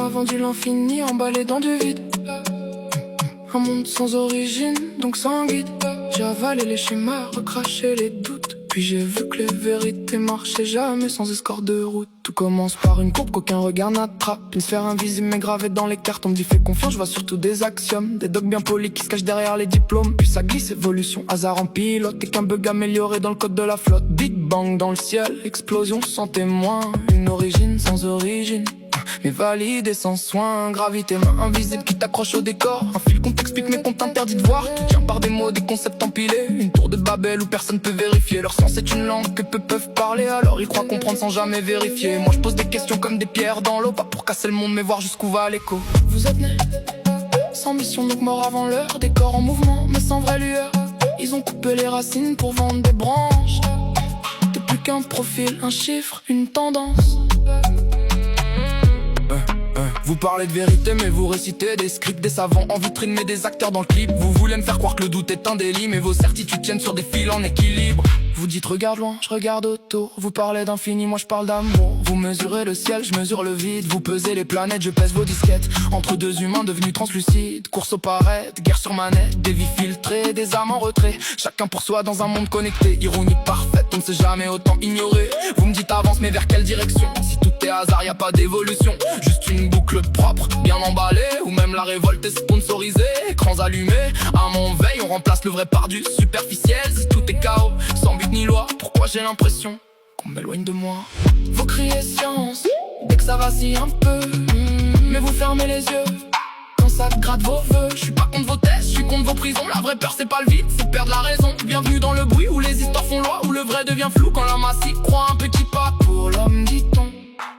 m'a vendu l'infini emballé dans du vide. Un monde sans origine, donc sans guide. J'ai avalé les schémas, recraché les doutes. Puis j'ai vu que les vérités marchaient jamais sans escorte de route. Tout commence par une courbe qu'aucun regard n'attrape. Une sphère invisible mais gravée dans les cartes. On me dit fais confiance, je vois surtout des axiomes. Des docs bien polis qui se cachent derrière les diplômes. Puis ça glisse, évolution, hasard en pilote. Et qu'un bug amélioré dans le code de la flotte. Big bang dans le ciel, explosion sans témoin. Une origine sans origine, mais validé sans soin. Gravité, main invisible qui t'accroche au décor. Un fil qu'on t'explique mais qu'on t'interdit de voir. Tout tient par des mots, des concepts empilés. Une tour de Babel où personne peut vérifier. Leur sens est une langue que peu peuvent parler. Alors ils croient comprendre sans jamais vérifier. Moi je pose des questions comme des pierres dans l'eau. Pas pour casser le monde mais voir jusqu'où va l'écho. Vous êtes nés sans mission donc mort avant l'heure. Des corps en mouvement mais sans vraie lueur. Ils ont coupé les racines pour vendre des branches. T'es plus qu'un profil, un chiffre, une tendance. Vous parlez de vérité mais vous récitez des scripts, des savants en vitrine mais des acteurs dans le clip. Vous voulez me faire croire que le doute est un délit, mais vos certitudes tiennent sur des fils en équilibre. Vous dites regarde loin, je regarde autour. Vous parlez d'infini, moi je parle d'amour. Vous mesurez le ciel, je mesure le vide. Vous pesez les planètes, je pèse vos disquettes. Entre deux humains devenus translucides. Course au paraître, guerre sur manette. Des vies filtrées, des âmes en retrait. Chacun pour soi dans un monde connecté. Ironie parfaite, on ne sait jamais autant ignorer. Vous me dites avance mais vers quelle direction? Si tout est hasard, y a pas d'évolution. Juste une boucle propre, bien emballée. Ou même la révolte est sponsorisée. Écrans allumés, à mon veille on remplace le vrai par du superficiel. Si tout est chaos, sans but ni loi, pourquoi j'ai l'impression qu'on m'éloigne de moi? Vous criez science, dès que ça vacille un peu, mais vous fermez les yeux quand ça gratte vos vœux. Je suis pas contre vos tests, je suis contre vos prisons. La vraie peur c'est pas le vide, c'est perdre la raison. Bienvenue dans le bruit où les histoires font loi, où le vrai devient flou quand la masse y croit. Un petit pas pour l'homme, dit-on.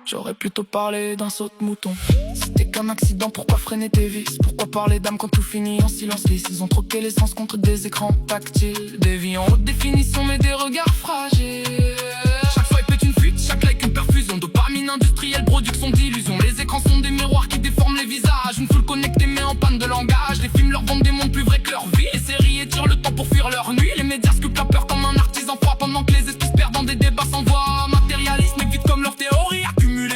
J'aurais plutôt parlé d'un saut de mouton. C'était qu'un accident, pourquoi freiner tes vices? Pourquoi parler d'âme quand tout finit en silence lisse? Ils ont troqué l'essence contre des écrans tactiles. Des vies en haute définition mais des regards fragiles. Chaque swipe est une fuite, chaque like une perfusion. Dopamine industrielle, production d'illusions. Les écrans sont des miroirs qui déforment les visages. Une foule connectée mais en panne de langage. Les films leur vendent des mondes plus vrais que leur vie. Les séries étirent le temps pour fuir leur nuit. Les médias sculptent la peur comme un artisan froid. Pendant que les esprits se perdent dans des débats sans voix. Matérialisme est vite comme leur théorie.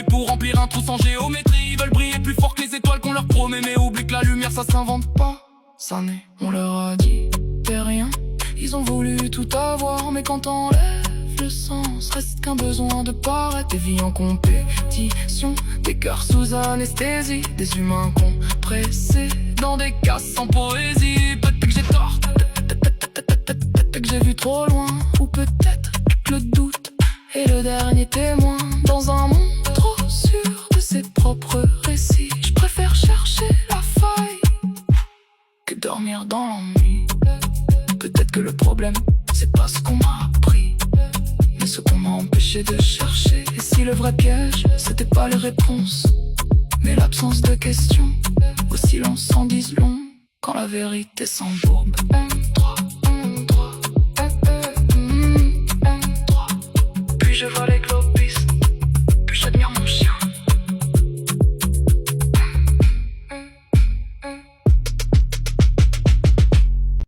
Pour remplir un trou sans géométrie. Ils veulent briller plus fort que les étoiles qu'on leur promet. Mais oublie que la lumière ça s'invente pas, ça naît. On leur a dit t'es rien. Ils ont voulu tout avoir, mais quand t'enlèves le sens, reste qu'un besoin de paraître. Des vies en compétition, des cœurs sous anesthésie. Des humains compressés dans des cases sans poésie. Peut-être que j'ai tort, peut-être que j'ai vu trop loin. Ou peut-être que le doute est le dernier témoin. Dans un monde trop sûr de ses propres récits, je préfère chercher la faille que dormir dans l'ennui. Peut-être que le problème, c'est pas ce qu'on m'a appris, mais ce qu'on m'a empêché de chercher. Et si le vrai piège, c'était pas les réponses, mais l'absence de questions, au silence en disent long, quand la vérité s'embourbe.